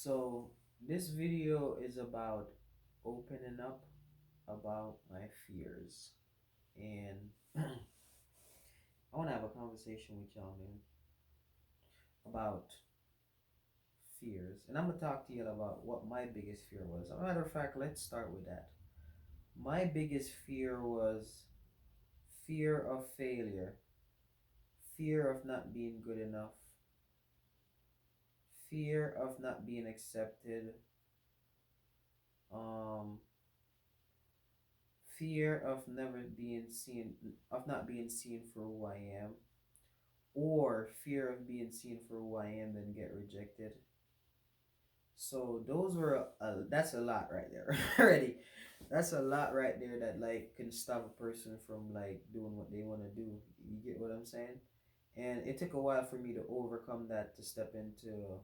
So this video is about opening up about my fears. And I want to have a conversation with y'all, man, about fears. And I'm going to talk to you about what my biggest fear was. As a matter of fact, let's start with that. My biggest fear was fear of failure, fear of not being good enough, fear of not being accepted, um, fear of never being seen, of not being seen for who I am, or fear of being seen for who I am and get rejected. So those were that's a lot right there already. That's a lot right there that like can stop a person from like doing what they want to do. You get what I'm saying? And it took a while for me to overcome that to step into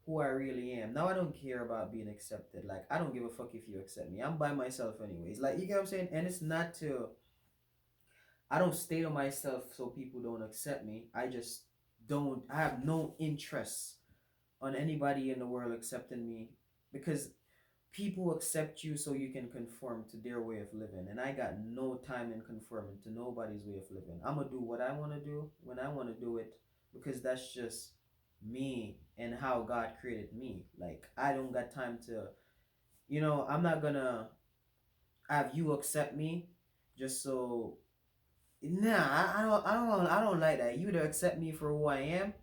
who I really am. Now I don't care about being accepted. Like I don't give a fuck if you accept me. I'm by myself anyways. Like you get what I'm saying? And it's not to I don't stay to myself so people don't accept me. I just don't I have no interest on anybody in the world accepting me because people accept you so you can conform to their way of living, and I got no time in conforming to nobody's way of living. I'm gonna do what I want to do when I want to do it because that's just me and how God created me. Like I don't got time to, I'm not gonna have you accept me just so. Nah, I don't like that. You either accept me for who I am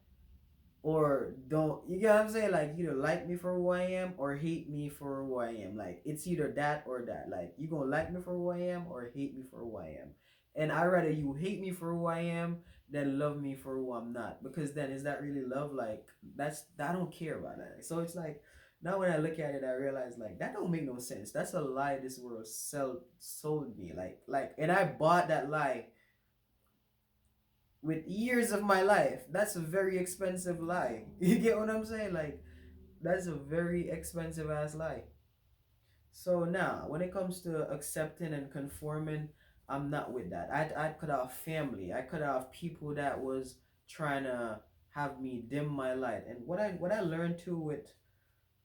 or don't. You get what I'm saying? Like either like me for who I am or hate me for who I am. Like it's either that or that. Like you gonna like me for who I am or hate me for who I am. And I rather you hate me for who I am than love me for who I'm not. Because then is that really love? Like that's I don't care about that. So it's like now when I look at it, I realize like that don't make no sense. That's a lie this world sold me. Like and I bought that lie with years of my life. That's a very expensive lie. You get what I'm saying? Like that's a very expensive ass lie. So now, when it comes to accepting and conforming, I'm not with that. I could have family. I could have people that was trying to have me dim my light. And what I learned too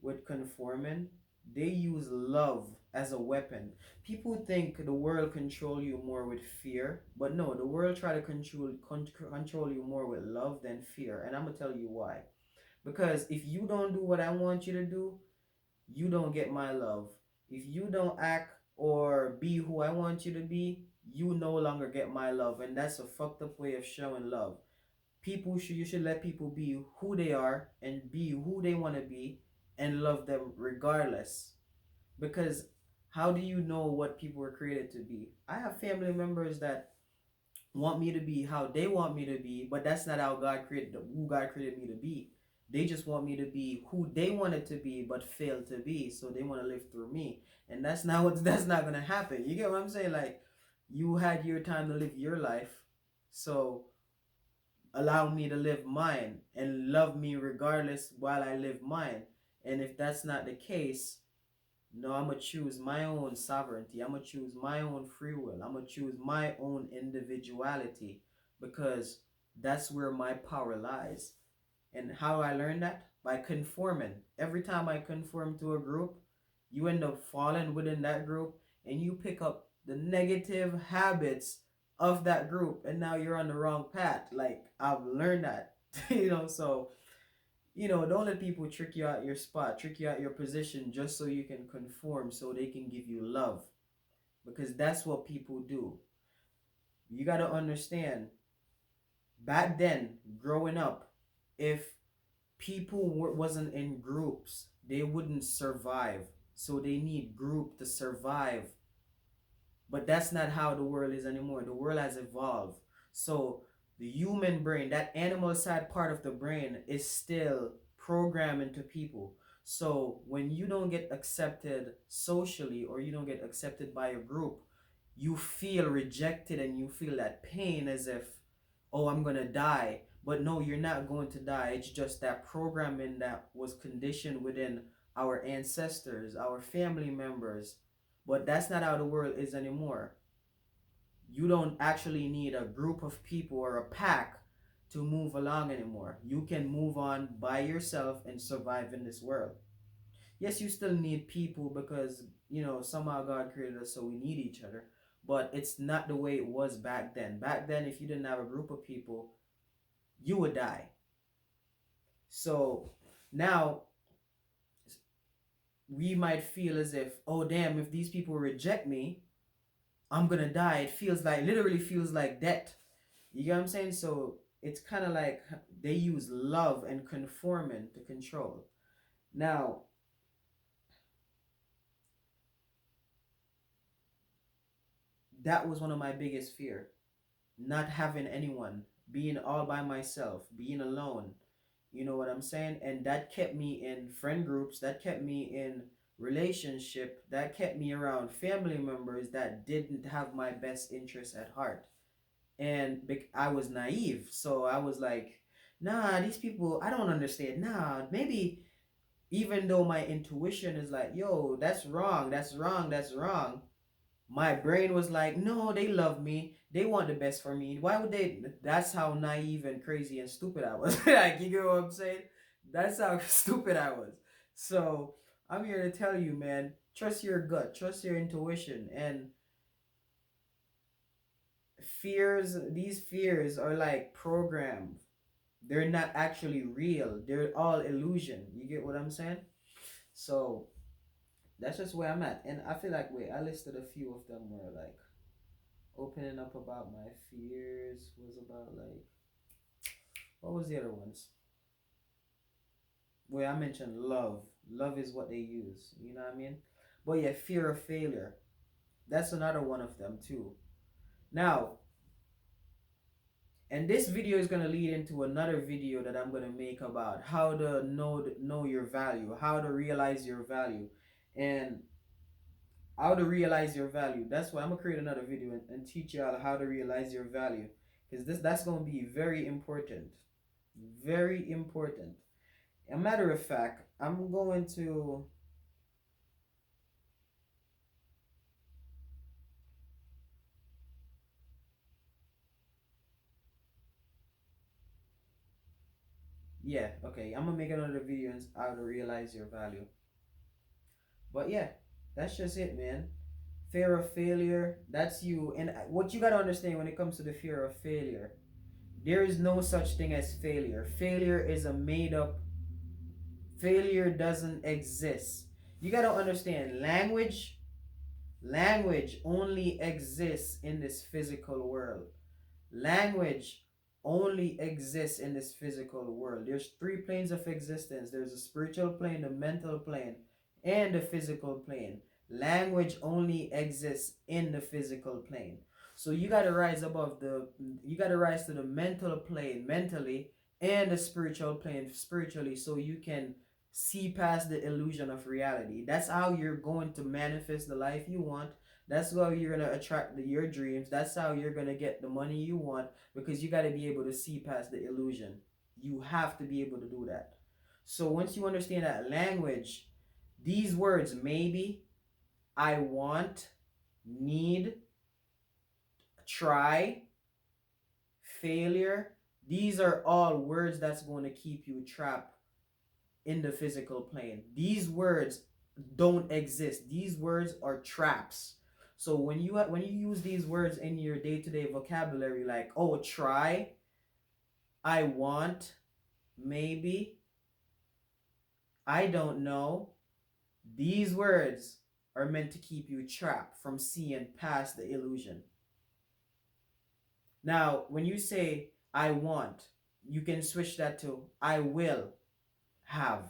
with conforming, they use love as a weapon. People think the world control you more with fear, but no, the world try to control you more with love than fear. And I'm gonna tell you why. Because if you don't do what I want you to do, you don't get my love. If you don't act or be who I want you to be, you no longer get my love. And that's a fucked up way of showing love. You should let people be who they are and be who they want to be and love them regardless. Because how do you know what people were created to be? I have family members that want me to be how they want me to be, but that's not how God created who God created me to be. They just want me to be who they wanted to be but failed to be, so they want to live through me. And that's not gonna happen. You get what I'm saying? Like you had your time to live your life, so allow me to live mine and love me regardless while I live mine. And if that's not the case, no, I'm gonna choose my own sovereignty. I'm gonna choose my own free will. I'm gonna choose my own individuality because that's where my power lies. And how do I learn that? By conforming. Every time I conform to a group, you end up falling within that group and you pick up the negative habits of that group, and now you're on the wrong path. Like I've learned that. So don't let people trick you out your spot, trick you out your position just so you can conform so they can give you love. Because that's what people do. You got to understand, back then, growing up, if people wasn't in groups, they wouldn't survive. So they need group to survive. But that's not how the world is anymore. The world has evolved. So the human brain, that animal side part of the brain, is still programmed into people. So when you don't get accepted socially or you don't get accepted by a group, you feel rejected and you feel that pain as if, oh, I'm gonna die. But no, you're not going to die. It's just that programming that was conditioned within our ancestors, our family members. But that's not how the world is anymore. You don't actually need a group of people or a pack to move along anymore. You can move on by yourself and survive in this world. Yes, you still need people because, somehow God created us, so we need each other. But it's not the way it was back then. Back then, if you didn't have a group of people, you would die. So now we might feel as if, oh damn, if these people reject me, I'm gonna die. It feels like, literally feels like death. You get what I'm saying? So it's kind of like they use love and conforming to control. Now, that was one of my biggest fear. Not having anyone, being all by myself, being alone. You know what I'm saying? And that kept me in friend groups, that kept me in relationship, that kept me around family members that didn't have my best interest at heart. And I was naive, so I was like, nah, these people, I don't understand. Nah, maybe, even though my intuition is like, yo, that's wrong, that's wrong, that's wrong, my brain was like, no, they love me, they want the best for me, why would they? That's how naive and crazy and stupid I was. Like, you get what I'm saying? That's how stupid I was. So I'm here to tell you, man, trust your gut, trust your intuition. And these fears are like programmed. They're not actually real, they're all illusion. You get what I'm saying? So that's just where I'm at. And I feel like, wait, I listed a few of them where, like, opening up about my fears was about, like, what was the other ones? Where I mentioned love. Love is what they use. You know what I mean? But yeah, fear of failure. That's another one of them too. Now, and this video is gonna lead into another video that I'm gonna make about how to know your value, how to realize your value, and how to realize your value. That's why I'm gonna create another video and teach y'all how to realize your value, because that's gonna be very important, very important. A matter of fact, I'm going to, yeah, okay, I'm gonna make another video on how to realize your value. But yeah, that's just it, man. Fear of failure, that's you. And what you gotta understand when it comes to the fear of failure, there is no such thing as failure. Failure is a made up, failure doesn't exist. You gotta understand, language only exists in this physical world. Language only exists in this physical world. There's three planes of existence. There's a spiritual plane, the mental plane, and the physical plane. Language only exists in the physical plane. So you gotta rise to the mental plane mentally, and the spiritual plane spiritually, so you can see past the illusion of reality. That's how you're going to manifest the life you want. That's how you're gonna attract your dreams. That's how you're gonna get the money you want, because you gotta be able to see past the illusion. You have to be able to do that. So once you understand that language, these words, maybe, I want, need, try, failure, these are all words that's going to keep you trapped in the physical plane. These words don't exist. These words are traps. So when you use these words in your day-to-day vocabulary, like, oh, try, I want, maybe, I don't know, these words are meant to keep you trapped from seeing past the illusion. Now, when you say I want, you can switch that to I will have,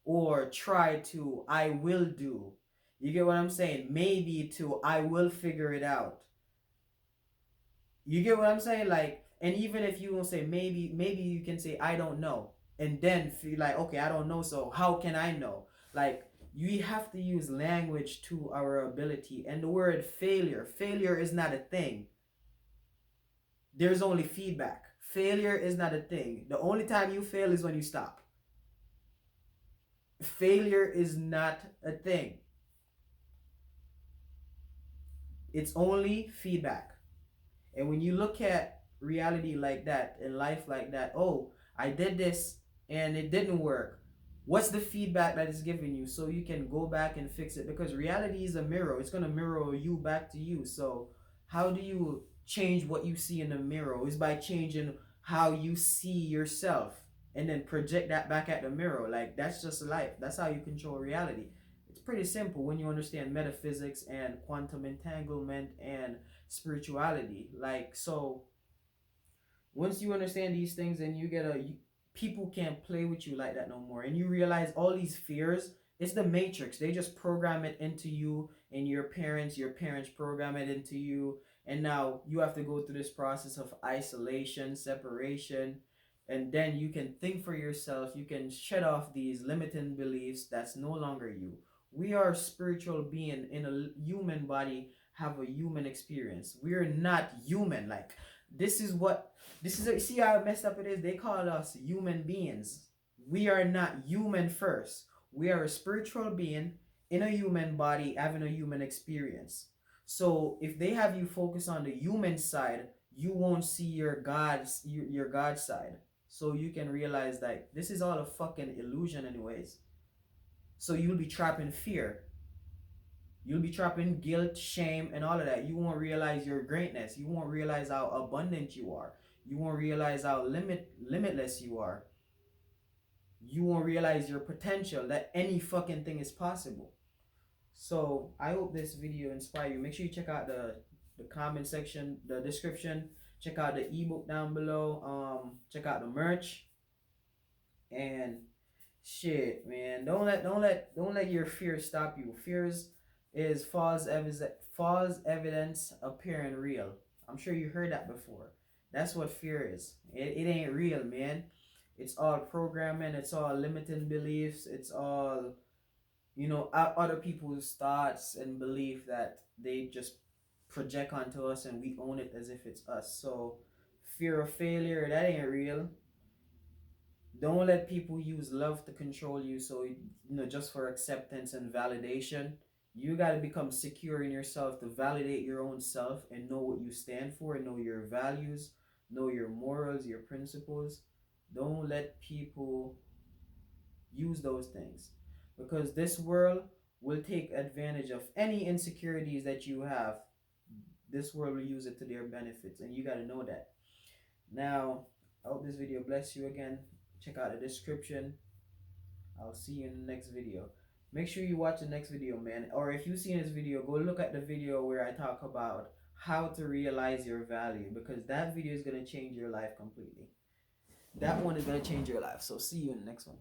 or try to, I will do. You get what I'm saying? Maybe to, I will figure it out. You get what I'm saying? Like, and even if you won't say maybe you can say I don't know, and then feel like, okay, I don't know, so how can I know? Like, you have to use language to our ability. And the word failure is not a thing. There's only feedback. Failure is not a thing. The only time you fail is when you stop. Failure is not a thing. It's only feedback. And when you look at reality like that, in life like that. Oh, I did this and it didn't work. What's the feedback that is giving you so you can go back and fix it? Because reality is a mirror. It's gonna mirror you back to you. So how do you change what you see in the mirror? Is by changing how you see yourself and then project that back at the mirror. Like that's just life. That's how you control reality. It's pretty simple when you understand metaphysics and quantum entanglement and spirituality. Like so once you understand these things and you get people can't play with you like that no more, and you realize all these fears, it's the matrix. They just program it into you, and your parents program it into you, and now you have to go through this process of isolation, separation, and then you can think for yourself. You can shut off these limiting beliefs that's no longer you. We are spiritual being in a human body, have a human experience. We're not human. Like this is what this is. See how messed up it is. They call us human beings. We are not human first. We are a spiritual being in a human body having a human experience. So if they have you focus on the human side, you won't see your God side. So you can realize that this is all a fucking illusion anyways. So you'll be trapped in fear. You'll be trapped in guilt, shame, and all of that. You won't realize your greatness. You won't realize how abundant you are. You won't realize how limitless you are. You won't realize your potential, that any fucking thing is possible. So I hope this video inspire you. Make sure you check out the comment section, the description. Check out the ebook down below. Check out the merch. And shit, man, don't let your fears stop you. Fears is false evidence appearing real. I'm sure you heard that before. That's what fear is. It ain't real, man. It's all programming. It's all limiting beliefs. It's all other people's thoughts and belief that they just project onto us, and we own it as if it's us. So fear of failure, that ain't real. Don't let people use love to control you. So just for acceptance and validation. You got to become secure in yourself to validate your own self and know what you stand for and know your values, know your morals, your principles. Don't let people use those things, because this world will take advantage of any insecurities that you have. This world will use it to their benefits, and you got to know that. Now, I hope this video bless you again. Check out the description. I'll see you in the next video. Make sure you watch the next video, man. Or if you see this video, go look at the video where I talk about how to realize your value, because that video is going to change your life completely. That one is going to change your life. So see you in the next one.